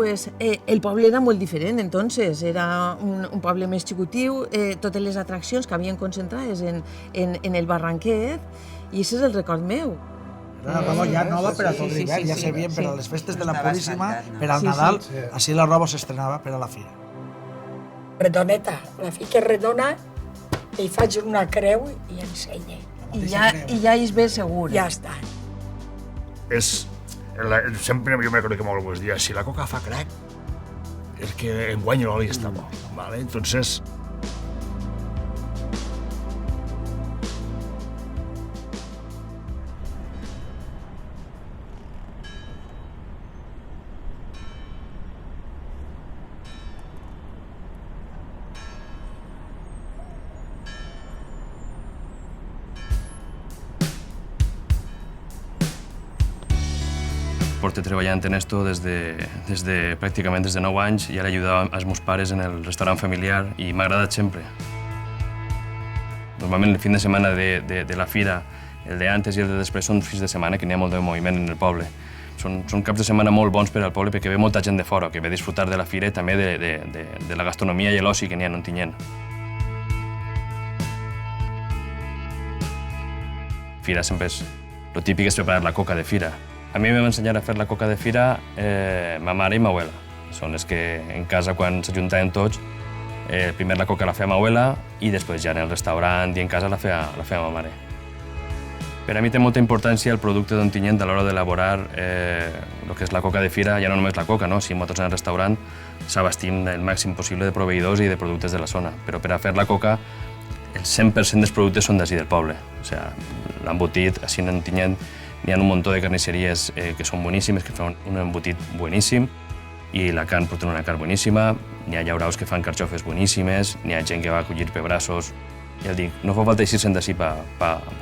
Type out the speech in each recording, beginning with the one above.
pues, el poble era molt diferent, entonces. Era un poble més xicotiu, totes les atraccions que havien concentrades en el Barranquet, i aquest és el record meu. Era una roba ja nova per a tot l'hivern, ja servien per a les festes de la Puríssima, per al Nadal, així la roba s'estrenava per a la fira. Redoneta, la fica redona, li faig una creu i ensenya. I ja és ben segur. Ja està. Sempre jo me recordo que m'ho dir, si la coca fa crec, és que enguany l'oli està bo, ¿vale? Entonces... Porto treballant en esto pràcticament des de 9 anys i ara ajudava els meus pares en el restaurant familiar i m'ha agradat sempre. Normalment el fin de setmana de la fira, el de antes i el de després són fins de setmana que n'hi ha molt de moviment en el poble. Són caps de setmana molt bons per al poble perquè ve molta gent de fora que ve a disfrutar de la fira i també de la gastronomia i l'oci que n'hi ha en Ontinyent. Fira sempre és... Lo típic és preparar la coca de fira. A mi em va ensenyar a fer la coca de fira ma mare i ma abuela. Són les que en casa, quan s'ajuntaven tots, primer la coca la feia ma abuela i després ja en el restaurant i en casa la feia ma mare. Per a mi té molta importància el producte d'Ontinyent a l'hora d'elaborar el que és la coca de fira, ja no només la coca, no? Si nosaltres en el restaurant s'abastim el màxim possible de proveïdors i de productes de la zona, però per a fer la coca el 100% dels productes són d'ací del poble. O sigui, l'embotit, així en Ontinyent, n'hi ha un munt de carnisseries que són boníssimes, que fan un embotit boníssim, i la carn porta una carn boníssima, n'hi ha llauraus que fan carxofes boníssimes, n'hi ha gent que va a collir pebrassos. Ja el dic, no fa falta eixir-se'n d'ací per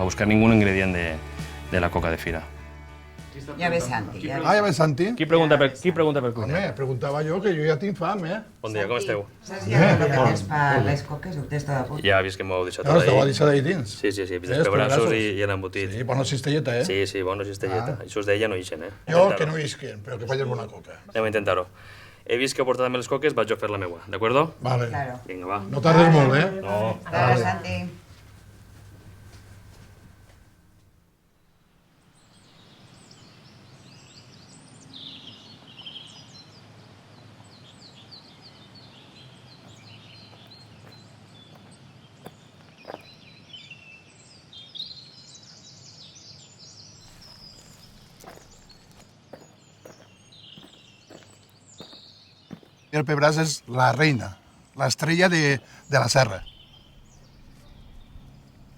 buscar ningú ingredient de la coca de fira. Ja ve Santi. Ja ve Santi? Qui pregunta per cuina? Home, preguntava jo, que jo ja tinc fam, Bon dia, com esteu? Saps ja el que tens per les coques? Ho tens tot a punt? Ja he vist que m'ho heu deixat No, tot estava ahí. deixat ahí dins. Sí, he vist els pebrassos i l'embotit. Sí, bona cistelleta, Sí, bona cistelleta. Això us deia, no ixen, Jo, que no isquen, però que falles bona coca. Anem a intentar-ho. He vist que heu portat també les coques, vaig jo a fer la meua, d'acord? Vale. Vinga, va. No tardes molt, No. Ara, Santi. El pebràs és la reina, l'estrella de la serra.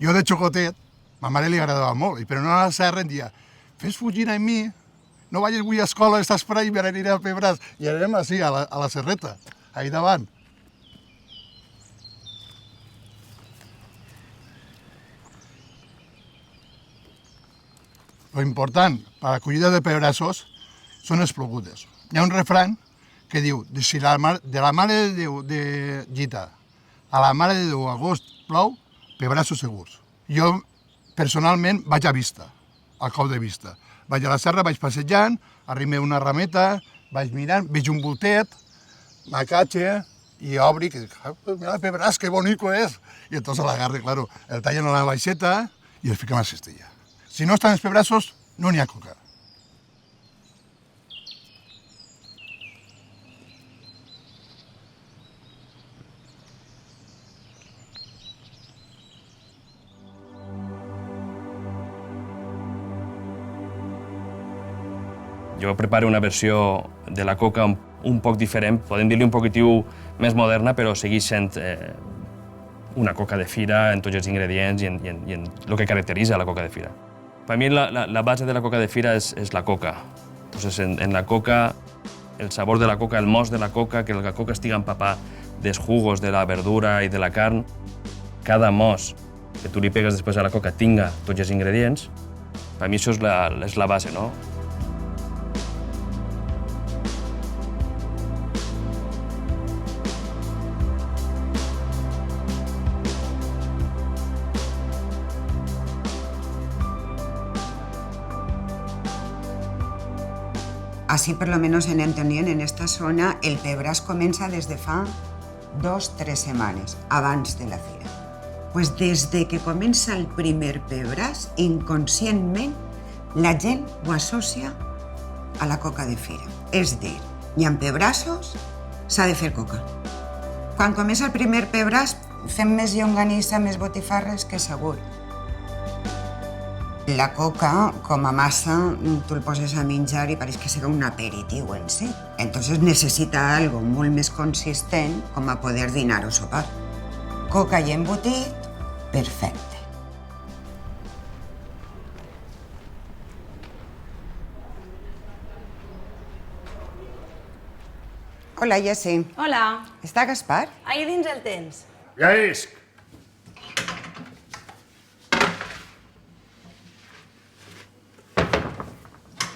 Jo de xocotet, ma mare li agradava molt, però no a la serra em dia, fes fugir a mi, no vagis avui a escola, estàs per ahí, me n'aniré al pebràs. I anem així, a la serreta, ahí davant. Lo important per a la collida de pebrassos són els plogudes. Hi ha un refrany que diu, si de la Mare de Déu de Gita a la Mare de Déu agost plou, pebrassos segurs. Jo, personalment, vaig a vista, al cop de vista. Vaig a la serra, vaig passejant, arrimo una rameta, vaig mirant, veig un voltet, m'acatxe i obri, que dic, mira el pebràs, que bonico és! I entonces l'agarre, claro, el tallen a la baixeta i el fiquem a la cistella. Si no estan els pebrassos, no n'hi ha coca. Jo preparo una versió de la coca un poc diferent, podem dir-li un poquitiu més moderna, però segueix sent una coca de fira en tots els ingredients i en el que caracteritza la coca de fira. Per mi la base de la coca de fira és la coca. Entonces, en la coca, el sabor de la coca, el mos de la coca, que la coca estigui empapada dels jugos de la verdura i de la carn, cada mos que tu li pegues després a la coca tinga tots els ingredients, per mi això és la base, no? Así por lo menos en Antonien, en esta zona, el pebràs comença des de fa 2-3 setmanes, abans de la fira. Pues des de que comença el primer pebràs, inconscientment, la gent ho associa a la coca de fira. És dir, hi ha pebrassos, s'ha de fer coca. Quan comença el primer pebràs, fem més llonganissa, més botifarres, que segur. La coca, com a massa, tu el poses a menjar i pareix que serà un aperitiu en si. Entonces necessita algo molt més consistent com a poder dinar o sopar. Coca i embotit, perfecte. Hola, Jessi. Hola, Està Gaspar? ahí dins el tens. Ja és.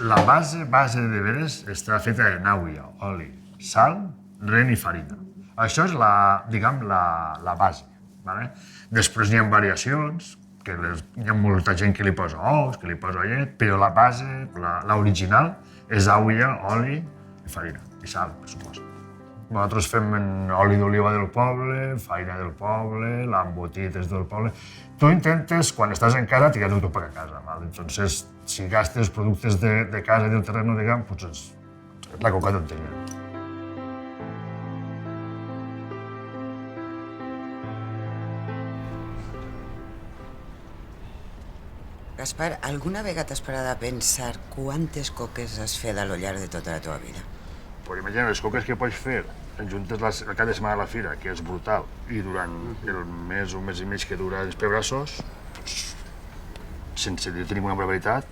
La base de veres està feta de nàuia, oli, sal, ren i farina. Això és la base. Vale? Després n'hi ha variacions, que hi ha molta gent que li posa ous, que li posa llet, però la base, l'original, és aigua, oli i farina, i sal, per suposo. Nosaltres fem oli d'oliva del poble, farina del poble, l'embotit és del poble. Tu intentes, quan estàs en casa, tirar-ho tot per a casa. ¿Vale? Entonces, si gastes productes de casa i del terreno, diguem, pues és la coca d'Ontinyent. Gaspar, alguna vegada t'has parat a pensar quantes coques has fet a lo llarg de tota la teva vida? Pues imagina les coques que pots fer en juntes cada setmana a la fira, que és brutal, i durant el mes o mes i mig que dura els pebrassos, sense dir ninguna barbaritat,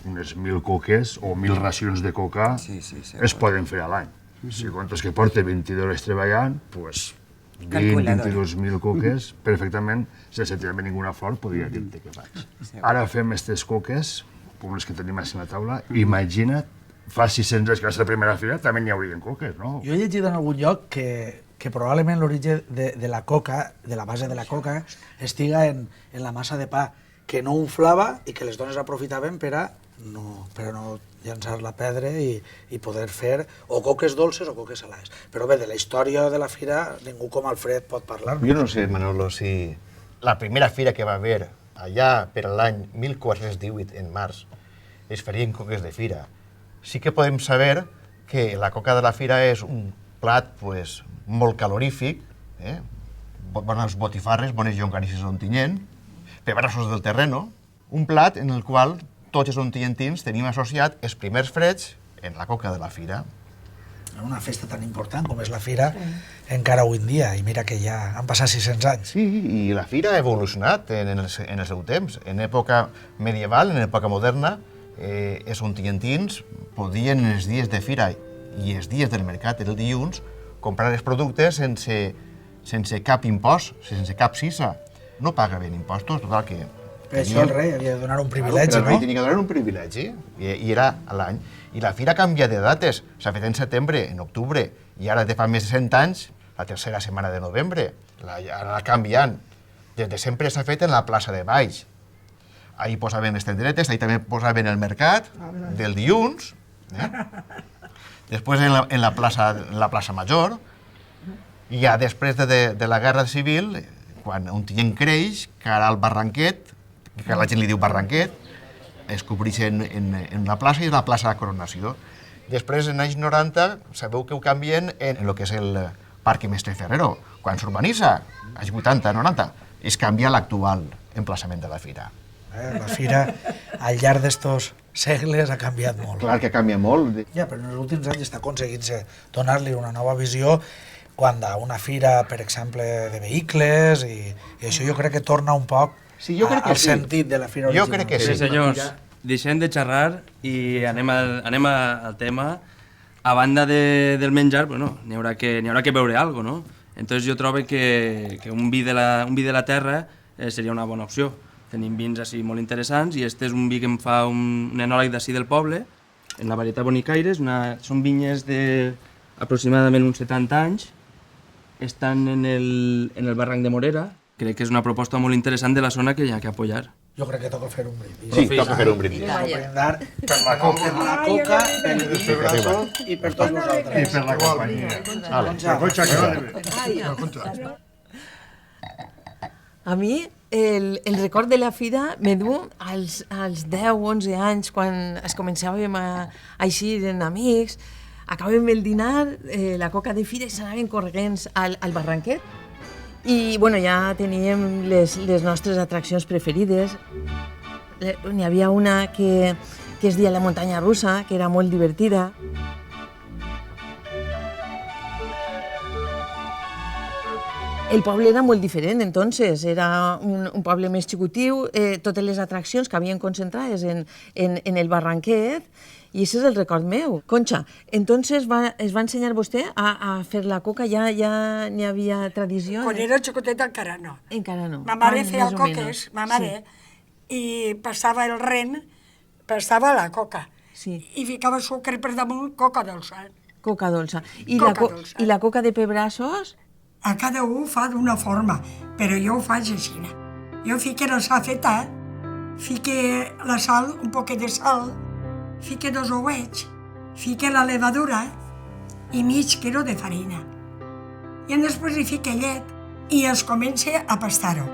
unes 1.000 coques o 1.000 racions de coca es poden fer a l'any. Si comptes que porta 20 hores treballant, doncs 22.000 coques, perfectament, sense tirar-me ninguna flor, podria dir-te que faig. Ara fem aquestes coques, com les que tenim a la taula, imagina't, fa 600 anys que va ser la primera fira, també n'hi haurien coques, no? Jo he llegit en algun lloc que probablement l'origen de la coca, de la base de la coca, estiga en la massa de pa, que no inflava i que les dones aprofitaven per a no llançar la pedra i poder fer o coques dolces o coques salades. Però bé, de la història de la fira, ningú com Alfred pot parlar. Jo no sé, Manolo, si la primera fira que va haver allà per l'any 1418, en març, es farien coques de fira. Sí que podem saber que la coca de la fira és un plat molt calorífic, bones botifarres, bones llonganisses d'Ontinyent, pebrassos del terreno, un plat en el qual tots els ontinyentins tenim associat els primers freds en la coca de la fira. Una festa tan important com és la fira, encara avui en dia, i mira que ja han passat 600 anys. Sí, i la fira ha evolucionat en el seu temps. En època medieval, en època moderna, els ontinyentins podien els dies de fira i els dies del mercat, el dilluns, comprar els productes sense cap impost, sense cap cissa. No pagaven impostos, total que... Per això el rei havia de donar un privilegi, no? El rei tenia que donar un privilegi, i era a l'any. I la fira canvia de dates, s'ha fet en setembre, en octubre, i ara de fa més de 100 anys, la tercera setmana de novembre. Ara canviant. Des de sempre s'ha fet en la plaça de Baix. Ahí posaven les tenderetes, ahí també posaven el mercat del dilluns. Després en la plaça Major. I ja després de la Guerra Civil, quan Ontinyent creix, cara al Barranquet, que la gent li diu Barranquet, es cobreix en la plaça i és la plaça de Coronació. Després, en anys 90, sabeu que ho canvien en el que és el Parc Mestre Ferrero. Quan s'urbanitza, anys 80, 90, es canvia l'actual emplaçament de la fira. La fira, al llarg d'estos segles, ha canviat molt. Clar que canvia molt. Ja, però en els últims anys està aconseguint-se donar-li una nova visió quan d'una fira, per exemple, de vehicles, i això jo crec que torna un poc al sentit de la fira original. Jo crec que sí. Sí, senyors, deixem de xerrar i anem al tema. A banda del menjar, bueno, n'hi haurà que beure alguna cosa, no? Entonces jo trobo que un vi de la terra seria una bona opció. Tenim vins així molt interessants i este és un vi que em fa un enòleg d'ací del poble, en la varietat Bonicaires. Són vinyes d'aproximadament uns 70 anys, estan en el barranc de Morera. Crec que és una proposta molt interessant de la zona que hi ha que apoyar. Jo crec que toca fer un brindis. Sí, toca fer un brindis. Brindar per la coca, per els pebrassos i per tots vosaltres. I per la companyia. La conxa que va. A mi, el record de la fira me du als 10 o 11 anys, quan es començàvem a eixir en amics, acabàvem el dinar, la coca de fira, i s'anaven corrents al barranquet. I bueno, ja teníem les nostres atraccions preferides. N'hi havia una que es deia la muntanya russa, que era molt divertida. El poble era molt diferent, entonces, era un poble més xicotiu, totes les atraccions que havien concentrades en el barranquet, i això és el record meu. Concha, entonces es va ensenyar vostè a fer la coca, ja n'hi havia tradició? Quan era xicoteta encara no. Encara no. Ma mare Quan, feia més o coques, menos? ma mare, i passava el ren, passava la coca. Sí. I ficava sucre per damunt, coca dolça. Coca dolça. Coca dolça. I la coca de pebrassos? A cada un fa d'una forma, però jo ho faig així. Jo fique la safeta, fique la sal, un poquet de sal, fique 2 ouets, fique la levadura i mig quilo de farina. I després hi fique llet i es comença a pastar-ho.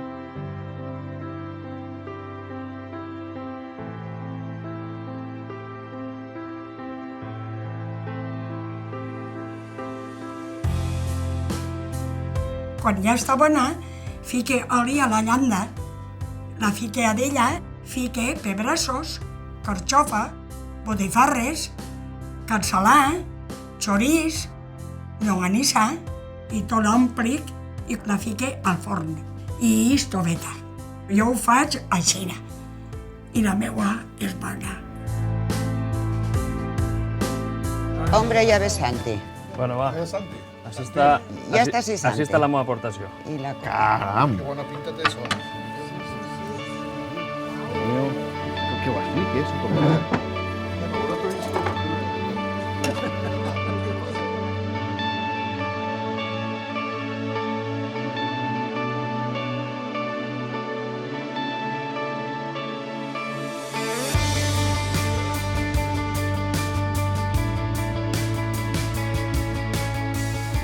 Quan ja està bona, fique oli a la llanda, la fique a d'ella, fique pebrassos, carxofa, botifarres, cansalà, xorís, llonganissa i tot l'òmplic i la fique al forn. I istoveta. Jo ho faig així. I la meua és bona. Hombre, ja ve Santi. Bueno, va. Santi. Així està, Ja està, sí, Santi. així està la meva aportació. I la coca. Caram! Que bona pinta té això. Que ho expliques, com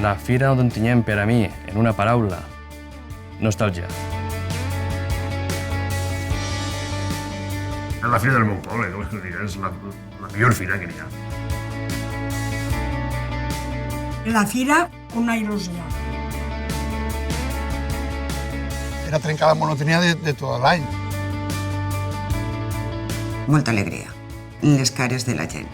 La fira d'Ontinyent, per a mi, en una paraula, nostàlgia. És la fira del meu poble, com és que ho dic, és la millor fira que n'hi ha. La fira, una il·lusió. Era trencar la monotonia de tot l'any. Molta alegria en les cares de la gent.